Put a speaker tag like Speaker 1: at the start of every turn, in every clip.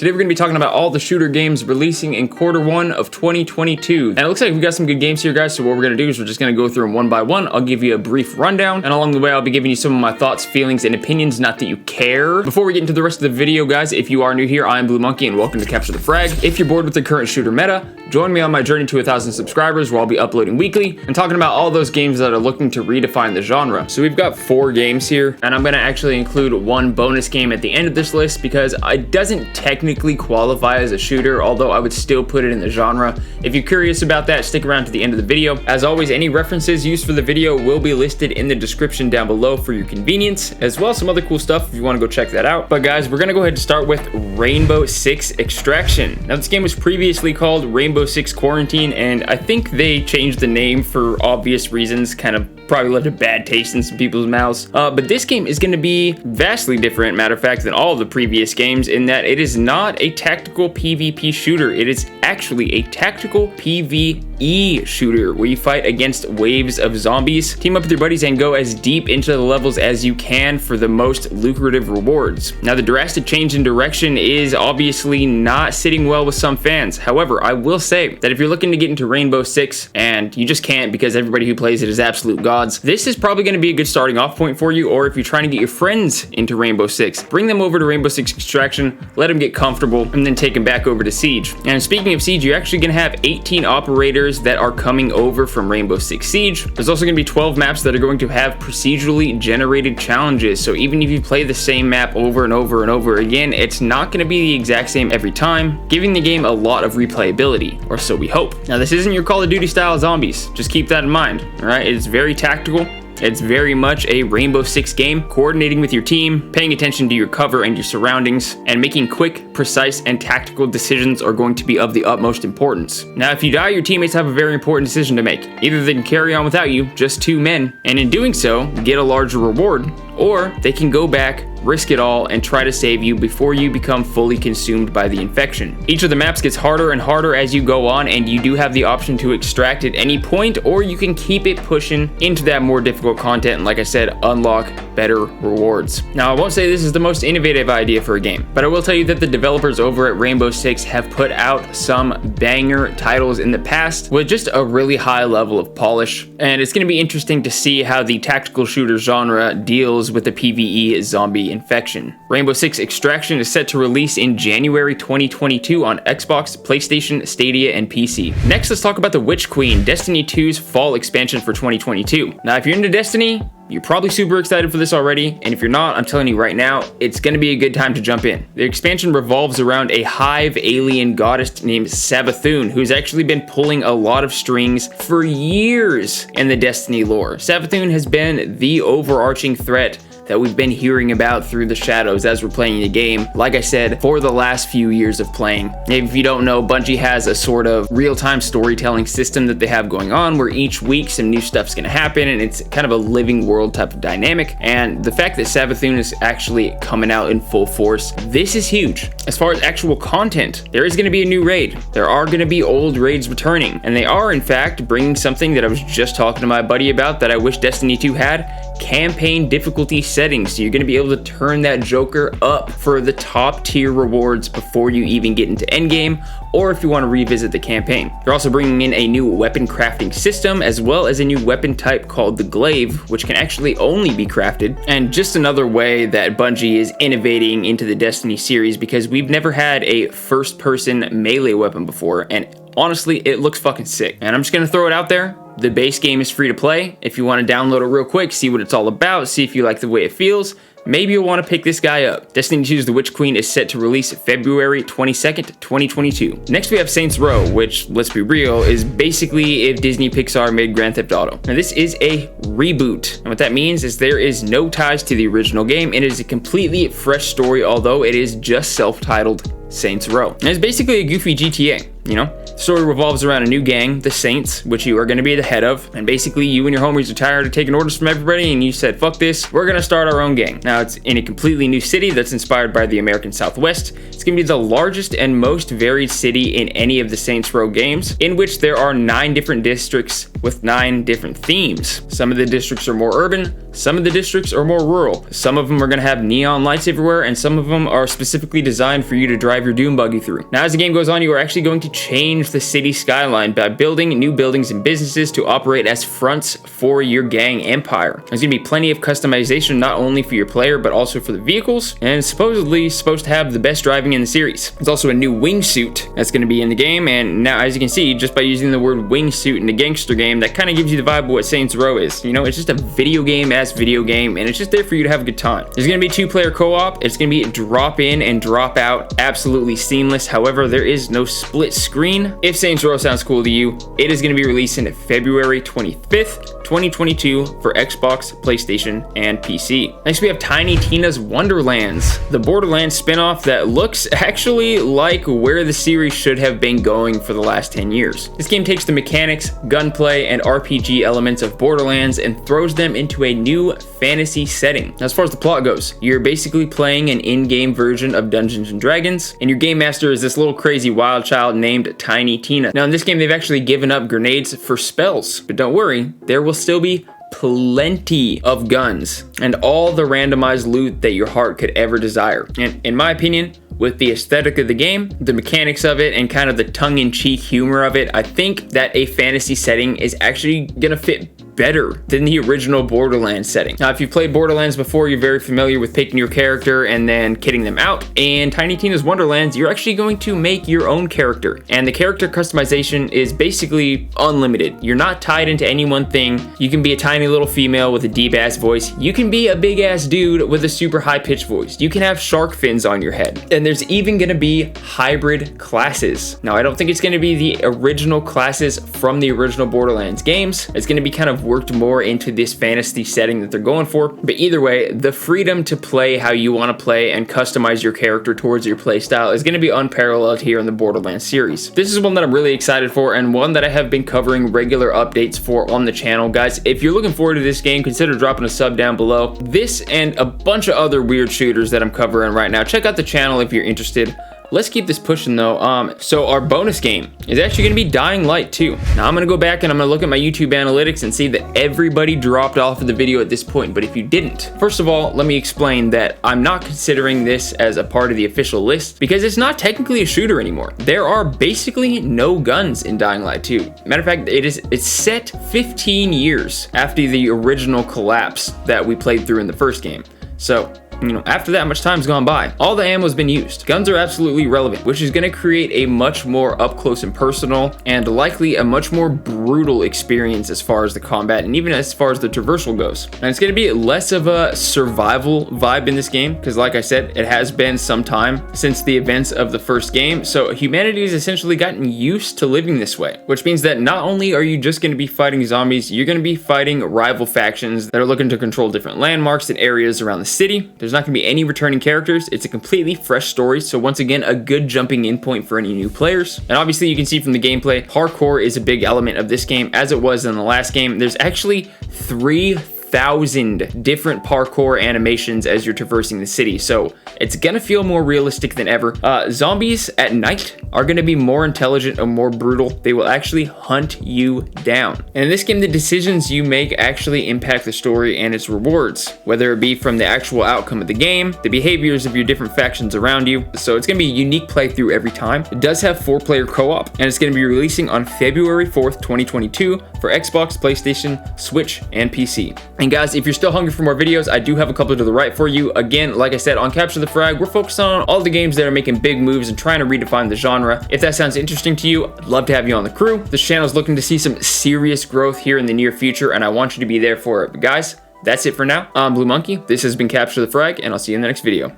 Speaker 1: Today we're going to be talking about all the shooter games releasing in Q1 of 2022. And it looks like we've got some good games here, guys, so what we're going to do is we're just going to go through them one by one. I'll give you a brief rundown, and along the way I'll be giving you some of my thoughts, feelings, and opinions, not that you care. Before we get into the rest of the video, guys, if you are new here, I am Blue Monkey, and welcome to Capture the Frag. If you're bored with the current shooter meta, join me on my journey to 1,000 subscribers where I'll be uploading weekly and talking about all those games that are looking to redefine the genre. So we've got 4 games here, and I'm going to actually include one bonus game at the end of this list because it doesn't technically qualify as a shooter, although I would still put it in the genre. If you're curious about that, stick around to the end of the video. As always, any references used for the video will be listed in the description down below for your convenience, as well as some other cool stuff if you want to go check that out. But guys, we're going to go ahead and start with Rainbow Six Extraction. Now, this game was previously called Rainbow Six Quarantine, and I think they changed the name for obvious reasons, kind of probably left a bad taste in some people's mouths. But this game is going to be vastly different, matter of fact, than all of the previous games in that it is not a tactical PvP shooter. It is actually a tactical PvE shooter where you fight against waves of zombies, team up with your buddies, and go as deep into the levels as you can for the most lucrative rewards. Now, the drastic change in direction is obviously not sitting well with some fans. However, I will say that if you're looking to get into Rainbow Six and you just can't because everybody who plays it is absolute gods, this is probably going to be a good starting off point for you. Or if you're trying to get your friends into Rainbow Six, bring them over to Rainbow Six Extraction, let them get comfortable, and then take them back over to Siege. And speaking of Siege, you're actually going to have 18 operators that are coming over from Rainbow Six Siege. There's also going to be 12 maps that are going to have procedurally generated challenges. So even if you play the same map over and over and over again, it's not going to be the exact same every time, giving the game a lot of replayability, or so we hope. Now, this isn't your Call of Duty style zombies. Just keep that in mind, all right? It's very tactical. It's very much a Rainbow Six game, coordinating with your team, paying attention to your cover and your surroundings, and making quick, precise, and tactical decisions are going to be of the utmost importance. Now, if you die, your teammates have a very important decision to make. Either they can carry on without you, just 2 men, and in doing so, get a larger reward, or they can go back, risk it all, and try to save you before you become fully consumed by the infection. Each of the maps gets harder and harder as you go on, and you do have the option to extract at any point, or you can keep it pushing into that more difficult content, and like I said, unlock better rewards. Now, I won't say this is the most innovative idea for a game, but I will tell you that the developers over at Rainbow Six have put out some banger titles in the past with just a really high level of polish, and it's going to be interesting to see how the tactical shooter genre deals with the PvE zombie infection. Rainbow Six Extraction is set to release in January 2022 on Xbox, PlayStation, Stadia, and PC. Next, let's talk about The Witch Queen, Destiny 2's fall expansion for 2022. Now, if you're into Destiny, you're probably super excited for this already, and if you're not, I'm telling you right now, it's going to be a good time to jump in. The expansion revolves around a hive alien goddess named Savathun, who's actually been pulling a lot of strings for years in the Destiny lore. Savathun has been the overarching threat that we've been hearing about through the shadows as we're playing the game, like I said, for the last few years of playing. If you don't know, Bungie has a sort of real-time storytelling system that they have going on where each week some new stuff's gonna happen, and it's kind of a living world type of dynamic. And the fact that Savathun is actually coming out in full force, this is huge. As far as actual content, there is gonna be a new raid. There are gonna be old raids returning, and they are in fact bringing something that I was just talking to my buddy about that I wish Destiny 2 had: campaign difficulty settings. So you're going to be able to turn that joker up for the top tier rewards before you even get into endgame, or if you want to revisit the campaign. They're also bringing in a new weapon crafting system, as well as a new weapon type called the glaive, which can actually only be crafted. And just another way that Bungie is innovating into the Destiny series, because we've never had a first person melee weapon before, and honestly, it looks fucking sick. And I'm just going to throw it out there. The base game is free to play. If you want to download it real quick, see what it's all about, see if you like the way it feels, maybe you'll want to pick this guy up. Destiny 2's The Witch Queen is set to release February 22nd, 2022. Next, we have Saints Row, which, let's be real, is basically if Disney Pixar made Grand Theft Auto. Now, this is a reboot, and what that means is there is no ties to the original game, and it is a completely fresh story, although it is just self-titled Saints Row. And it's basically a goofy GTA, you know? The story revolves around a new gang, the Saints, which you are going to be the head of, and basically you and your homies are tired of taking orders from everybody, and you said, fuck this, we're going to start our own gang. Now, it's in a completely new city that's inspired by the American Southwest. It's going to be the largest and most varied city in any of the Saints Row games, in which there are 9 different districts with 9 different themes. Some of the districts are more urban, Some of the districts are more rural. Some of them are going to have neon lights everywhere, and some of them are specifically designed for you to drive your dune buggy through. Now, as the game goes on, you are actually going to change the city skyline by building new buildings and businesses to operate as fronts for your gang empire. There's going to be plenty of customization, not only for your player, but also for the vehicles, and it's supposedly supposed to have the best driving in the series. There's also a new wingsuit that's going to be in the game, and now, as you can see, just by using the word wingsuit in a gangster game, that kind of gives you the vibe of what Saints Row is. You know, it's just a video game video game, and it's just there for you to have a good time. There's going to be 2-player co-op. It's going to be drop in and drop out, absolutely seamless. However, there is no split screen. If Saints Row sounds cool to you, it is going to be released in February 25th, 2022 for Xbox, PlayStation, and PC. Next, we have Tiny Tina's Wonderlands, the Borderlands spin-off that looks actually like where the series should have been going for the last 10 years. This game takes the mechanics, gunplay, and RPG elements of Borderlands and throws them into a new fantasy setting. Now, as far as the plot goes, you're basically playing an in-game version of Dungeons and Dragons, and your game master is this little crazy wild child named Tiny Tina. Now, in this game, they've actually given up grenades for spells, but don't worry, there will still be plenty of guns and all the randomized loot that your heart could ever desire. And in my opinion, with the aesthetic of the game, the mechanics of it, and kind of the tongue-in-cheek humor of it, I think that a fantasy setting is actually gonna fit better than the original Borderlands setting. Now, if you've played Borderlands before, you're very familiar with picking your character and then kitting them out. In Tiny Tina's Wonderlands, you're actually going to make your own character, and the character customization is basically unlimited. You're not tied into any one thing. You can be a tiny little female with a deep-ass voice. You can be a big-ass dude with a super high-pitched voice. You can have shark fins on your head. And there's even gonna be hybrid classes. Now, I don't think it's gonna be the original classes from the original Borderlands games. It's gonna be kind of worked more into this fantasy setting that they're going for. But either way, the freedom to play how you want to play and customize your character towards your play style is going to be unparalleled here in the Borderlands series. This is one that I'm really excited for, and one that I have been covering regular updates for on the channel. Guys, if you're looking forward to this game, consider dropping a sub down below. This and a bunch of other weird shooters that I'm covering right now. Check out the channel if you're interested. Let's keep this pushing though. So our bonus game is actually gonna be Dying Light 2. Now I'm gonna go back and I'm gonna look at my YouTube analytics and see that everybody dropped off of the video at this point. But if you didn't, first of all, let me explain that I'm not considering this as a part of the official list because it's not technically a shooter anymore. There are basically no guns in Dying Light 2. Matter of fact, it's set 15 years after the original collapse that we played through in the first game. So, you know, after that much time's gone by, all the ammo's been used. Guns are absolutely relevant, which is going to create a much more up close and personal and likely a much more brutal experience as far as the combat and even as far as the traversal goes. And it's going to be less of a survival vibe in this game because, like I said, it has been some time since the events of the first game. So humanity has essentially gotten used to living this way, which means that not only are you just going to be fighting zombies, you're going to be fighting rival factions that are looking to control different landmarks and areas around the city. There's not going to be any returning characters. It's a completely fresh story, so once again, a good jumping in point for any new players. And obviously you can see from the gameplay, parkour is a big element of this game, as it was in the last game. There's actually 3,000 different parkour animations as you're traversing the city, so it's gonna feel more realistic than ever. Zombies at night are gonna be more intelligent and more brutal. They will actually hunt you down. And in this game, the decisions you make actually impact the story and its rewards, whether it be from the actual outcome of the game, the behaviors of your different factions around you. So it's gonna be a unique playthrough every time. It does have 4-player co-op, and it's gonna be releasing on February 4th, 2022 for Xbox, PlayStation, Switch, and PC. And guys, if you're still hungry for more videos, I do have a couple to the right for you. Again, like I said, on Capture the Frag, we're focused on all the games that are making big moves and trying to redefine the genre. If that sounds interesting to you, I'd love to have you on the crew. This channel is looking to see some serious growth here in the near future, and I want you to be there for it. But guys, that's it for now. I'm Blue Monkey. This has been Capture the Frag, and I'll see you in the next video.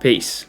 Speaker 1: Peace.